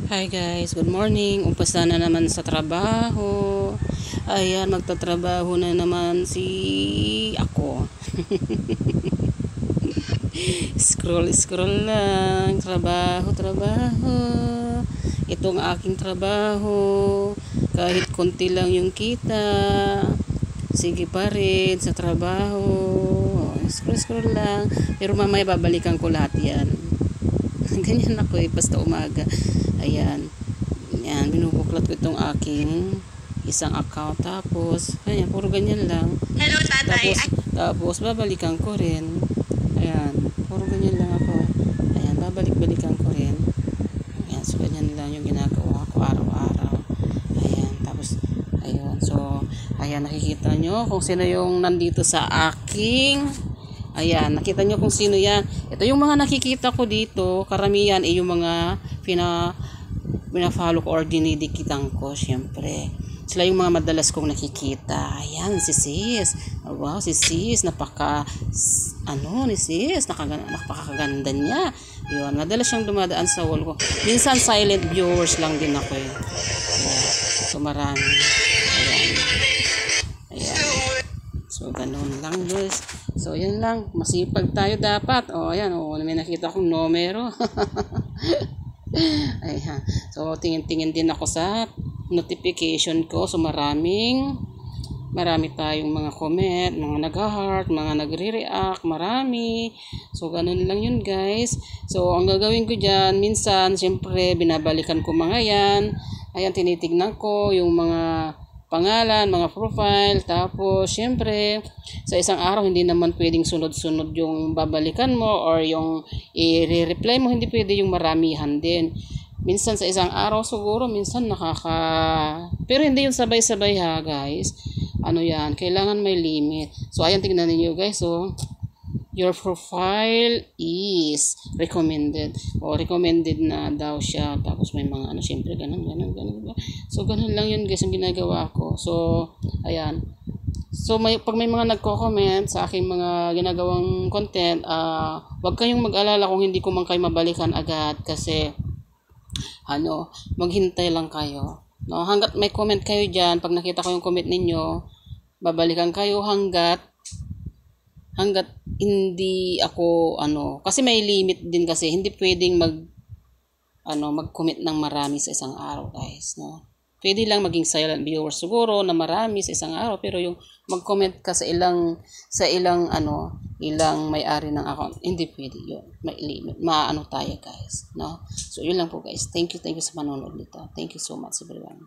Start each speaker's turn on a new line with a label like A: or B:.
A: Hi guys, good morning. Umpisa na naman sa trabaho. Ayan, magtatrabaho na naman ako. Scroll lang. Trabaho. Itong aking trabaho. Kahit konti lang yung kita. Sige pa rin sa trabaho. Scroll lang. Pero mamaya babalikan ko lahat yan. Ganyan ako basta umaga. Ayan. Yan, binubuklat ko itong aking isang account. Tapos, ayan, puro ganyan lang.
B: Hello, tatay.
A: Tapos babalikan ko rin. Ayan, puro ganyan lang ako. Ayan, babalik-balikan ko rin. Ayan, so ganyan lang yung ginagawa ko araw-araw. Ayan, tapos, ayun. So, ayan, nakikita nyo kung sino yung nandito sa aking. Ayan, nakita nyo kung sino yan. Ito yung mga nakikita ko dito. Karamihan ay yung mga pina-follow ko or dinidikitan ko, syempre. Sila yung mga madalas kong nakikita. Ayan, si sis. Wow, si sis. Napakaganda niya. Yun, madalas siyang dumadaan sa wall ko. Minsan silent viewers lang din ako eh. Ayan. So, marami. Ayan. So, ganun lang guys. So, yan lang. Masipag tayo dapat. O, ayan. O, may nakita akong numero. Ayan. So, tingin-tingin din ako sa notification ko. So, marami tayong mga comment, mga nag-heart, mga nagre-react, marami. So, ganun lang yun guys. So, ang gagawin ko dyan, minsan, siyempre, binabalikan ko mga yan. Ayan, tinitignan ko yung mga pangalan, mga profile, tapos syempre sa isang araw hindi naman pwedeng sunod-sunod yung babalikan mo or yung i-reply mo, hindi pwede yung maramihan din. Minsan sa isang araw siguro, minsan pero hindi yung sabay-sabay ha guys. Ano yan, kailangan may limit. So ayan, tingnan niyo guys. So your profile is recommended o recommended na daw siya, tapos may mga ano, syempre ganun. So ganun lang yun guys ang ginagawa ko. So ayan, so pag may mga nagko-comment sa aking mga ginagawang content, wag kayong mag-alala kung hindi ko man kayo mabalikan agad, kasi maghintay lang kayo, no? Hanggat may comment kayo dyan, pag nakita ko yung comment ninyo, babalikan kayo hanggat hindi ako kasi may limit din, kasi hindi pwedeng mag-comment ng marami sa isang araw guys, no? Pwede lang maging silent viewers siguro na marami sa isang araw, pero yung mag-comment ka sa ilang may-ari ng account, hindi pwede yun. May limit. Tayo guys, no? So yun lang po guys. Thank you sa manonood nito. Thank you so much everyone.